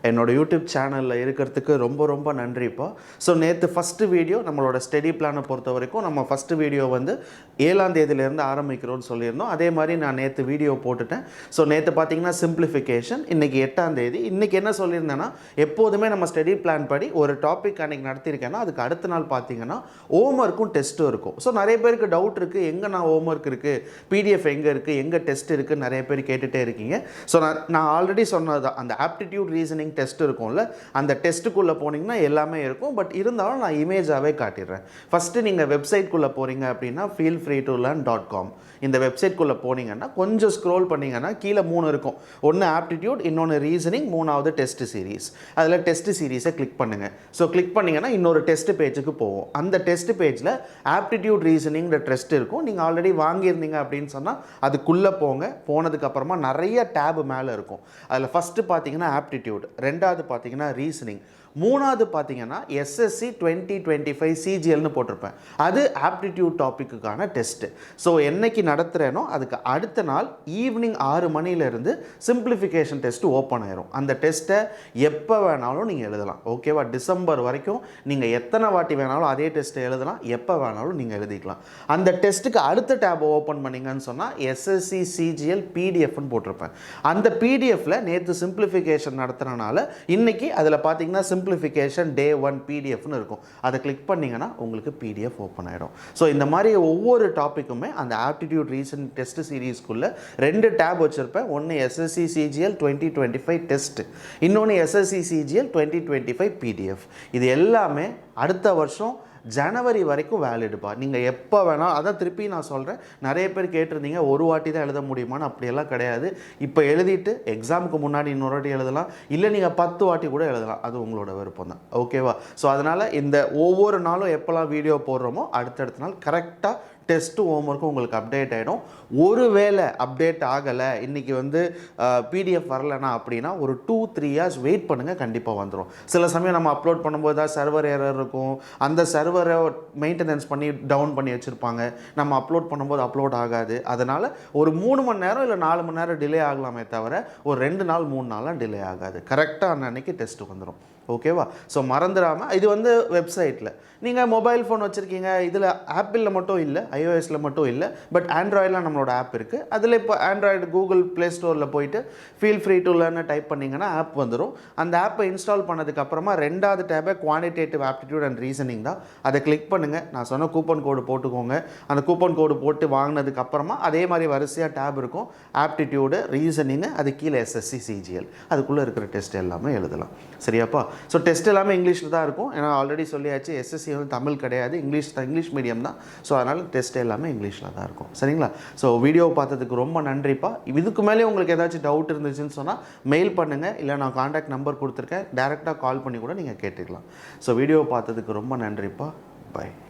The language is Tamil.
என்னோட யூடியூப் சேனலில் இருக்கிறதுக்கு ரொம்ப ரொம்ப நன்றிப்பா. ஸோ நேற்று ஃபஸ்ட்டு வீடியோ நம்மளோட ஸ்டடி பிளானை பொறுத்த வரைக்கும் நம்ம ஃபஸ்ட்டு வீடியோ வந்து 7ஆம் தேதியிலேருந்து ஆரம்பிக்கிறோன்னு சொல்லியிருந்தோம். அதே மாதிரி நான் நேற்று வீடியோ போட்டுட்டேன். ஸோ நேற்று பார்த்தீங்கன்னா சிம்பிளிஃபிகேஷன், இன்றைக்கி 8ஆம் தேதி. இன்றைக்கி என்ன சொல்லியிருந்தேன்னா, எப்போதுமே நம்ம ஸ்டடி பிளான் படி ஒரு டாபிக் அன்றைக்கி நடத்தியிருக்கேன்னா அதுக்கு அடுத்த நாள் பார்த்தீங்கன்னா ஹோம்ஒர்க்கும் டெஸ்ட்டும் இருக்கும். ஸோ நிறைய பேருக்கு டவுட் இருக்குது, எங்கே நான் ஹோம்ஒர்க் இருக்குது, பிடிஎஃப் எங்கே இருக்குது, எங்கே டெஸ்ட் இருக்குது, நிறைய பேர் கேட்டுகிட்டே இருக்கீங்க. ஸோ நான் ஆல்ரெடி சொன்னது தான், அந்த ஆப்டிடியூட் ரீசனிங் டெஸ்ட் இருக்கும்ல, அந்த டெஸ்ட்டுக்குள்ளே போனீங்கன்னா எல்லாமே இருக்கும். பட் இருந்தாலும் நான் இமேஜாகவே காட்டிடுறேன். ஃபஸ்ட்டு நீங்கள் வெப்சைட்குள்ளே போகிறீங்க அப்படின்னா feelfreetolearn.com இந்த வெப்சைட்குள்ளே போனீங்கன்னா கொஞ்சம் ஸ்க்ரோல் பண்ணிங்கன்னா கீழே 3 இருக்கும். ஒன்று ஆப்டிடியூட், இன்னொன்று ரீசனிங், மூணாவது டெஸ்ட் சீரீஸ். அதில் டெஸ்ட் சீரீஸை கிளிக் பண்ணுங்கள். ஸோ கிளிக் பண்ணிங்கன்னா இன்னொரு டெஸ்ட் பேஜுக்கு போவோம். அந்த டெஸ்ட் பேஜில் ஆப்டிடியூட் ரீசனிங்கிற டெஸ்ட் இருக்கும். நீங்கள் ஆல்ரெடி வாங்கியிருந்தீங்க அப்படின்னு சொன்னால் அதுக்குள்ளே போங்க. போனதுக்கப்புறமா நிறைய டேபு மேலே இருக்கும். அதில் ஃபஸ்ட்டு பார்த்தீங்கன்னா ஆப்டிடியூட், ரெண்டாவது பார்த்தீங்கன்னா ரீசனிங், மூணாவது பார்த்தீங்கன்னா SSC 2025 CGLனு போட்டிருப்பேன். அது ஆப்டிடியூட் டாப்பிக்குக்கான டெஸ்ட்டு. ஸோ என்னைக்கு நடத்துகிறேனோ அதுக்கு அடுத்த நாள் ஈவினிங் 6 மணிலேருந்து சிம்பிளிஃபிகேஷன் டெஸ்ட்டு ஓப்பன் ஆயிரும். அந்த டெஸ்ட்டை எப்போ வேணாலும் நீங்கள் எழுதலாம். ஓகேவா? டிசம்பர் வரைக்கும் நீங்கள் எத்தனை வாட்டி வேணாலும் அதே டெஸ்ட்டை எழுதலாம், எப்போ வேணாலும் நீங்கள் எழுதிக்கலாம். அந்த டெஸ்ட்டுக்கு அடுத்த டேப் ஓப்பன் பண்ணிங்கன்னு சொன்னால் SSC CGL PDFன்னு போட்டிருப்பேன். அந்த PDFல நேற்று சிம்பிளிஃபிகேஷன் நடத்துகிறனால இன்றைக்கி அதில் பார்த்தீங்கன்னா சிம்பிளிஃபிகேஷன் டே 1 பிடிஎஃப்னு இருக்கும். அதை கிளிக் பண்ணிங்கன்னா உங்களுக்கு பிடிஎஃப் ஓப்பன் ஆகிடும். ஸோ இந்த மாதிரி ஒவ்வொரு டாப்பிக்குமே அந்த ஆப்டிடியூட் ரீசன் டெஸ்ட் சீரீஸ்க்குள்ளே 2 டேப் வச்சுருப்பேன். ஒன்று SSC CGL 2025 டெஸ்ட், இன்னொன்று SSC CGL 2025 பிடிஎஃப். இது எல்லாமே அடுத்த வருஷம் ஜனவரி வரைக்கும் வேலிடுப்பா. நீங்கள் எப்போ வேணால், அதான் திருப்பி நான் சொல்கிறேன், நிறைய பேர் கேட்டிருந்தீங்க ஒரு வாட்டி தான் எழுத முடியுமான்னு. அப்படியெல்லாம் கிடையாது. இப்போ எழுதிட்டு எக்ஸாமுக்கு முன்னாடி இன்னொரு வாட்டி எழுதலாம், இல்லை நீங்கள் 10 வாட்டி கூட எழுதலாம். அது உங்களோட விருப்பம் தான். ஓகேவா? ஸோ அதனால் இந்த ஒவ்வொரு நாளும் எப்போல்லாம் வீடியோ போடுறோமோ அடுத்தடுத்த நாள் கரெக்டாக டெஸ்ட்டும் ஹோம்ஒர்க்கும் உங்களுக்கு அப்டேட் ஆகிடும். ஒருவேளை அப்டேட் ஆகலை, இன்றைக்கி வந்து பிடிஎஃப் வரலைன்னா அப்படின்னா ஒரு 2-3 இயர்ஸ் வெயிட் பண்ணுங்கள், கண்டிப்பாக வந்துடும். சில சமயம் நம்ம அப்லோட் பண்ணும்போது தான் சர்வர் எரர் இருக்கும். அந்த சர்வரை மெயின்டெனன்ஸ் பண்ணி டவுன் பண்ணி வச்சுருப்பாங்க. நம்ம அப்லோட் பண்ணும்போது அப்லோட் ஆகாது. அதனால் ஒரு 3 மணி நேரம் இல்லை 4 மணி நேரம் டிலே ஆகலாமே தவிர ஒரு 2 நாள் 3 நாளாக டிலே ஆகாது. கரெக்டாக அன்னைக்கு டெஸ்ட்டு வந்துடும். ஓகேவா? ஸோ மறந்துடாமல், இது வந்து வெப்சைட்டில். நீங்கள் மொபைல் ஃபோன் வச்சுருக்கீங்க, இதில் ஆப்பிளில் மட்டும் இல்லை, iOSல மட்டும் இல்லை, பட் ஆண்ட்ராய்டில் நம்மளோட ஆப் இருக்குது. அதில் இப்போ ஆண்ட்ராய்டு கூகுள் ப்ளே ஸ்டோரில் போயிட்டு feel free to learn type பண்ணிங்கன்னா ஆப் வந்துடும். அந்த ஆப்பை இன்ஸ்டால் பண்ணதுக்கப்புறமா 2வது டேபை குவான்டிடேட்டிவ் ஆப்டிடியூட் அண்ட் ரீசனிங் தான். அதை கிளிக் பண்ணுங்கள். நான் சொன்ன கூப்பன் கோடு போட்டுக்கோங்க. அந்த கூப்பன் கோடு போட்டு வாங்கினதுக்கப்புறமா அதே மாதிரி வரிசையாக டேப் இருக்கும். ஆப்டிடியூடு, ரீசனிங்கு, அது கீழே SSC CGL, அதுக்குள்ளே இருக்கிற டெஸ்ட் எல்லாமே எழுதலாம். சரியாப்பா? ஸோ டெஸ்ட் எல்லாமே இங்கிலீஷில் தான் இருக்கும். ஏன்னா ஆல்ரெடி சொல்லியாச்சு, SSC வந்து தமிழ் கிடையாது, இங்கிலீஷ் மீடியம் தான். ஸோ அதனால் டெஸ்ட் எல்லாமே இங்கிலீஷில் தான் இருக்கும். சரிங்களா? ஸோ வீடியோ பார்த்ததுக்கு ரொம்ப நன்றிப்பா. இதுக்கு மேலே உங்களுக்கு ஏதாச்சும் டவுட் இருந்துச்சுன்னு சொன்னால் மெயில் பண்ணுங்கள், இல்லை நான் காண்டாக்ட் நம்பர் கொடுத்துருக்கேன், டேரெக்டாக கால் பண்ணி கூட நீங்கள் கேட்டுக்கலாம். ஸோ வீடியோ பார்த்ததுக்கு ரொம்ப நன்றிப்பா. பை.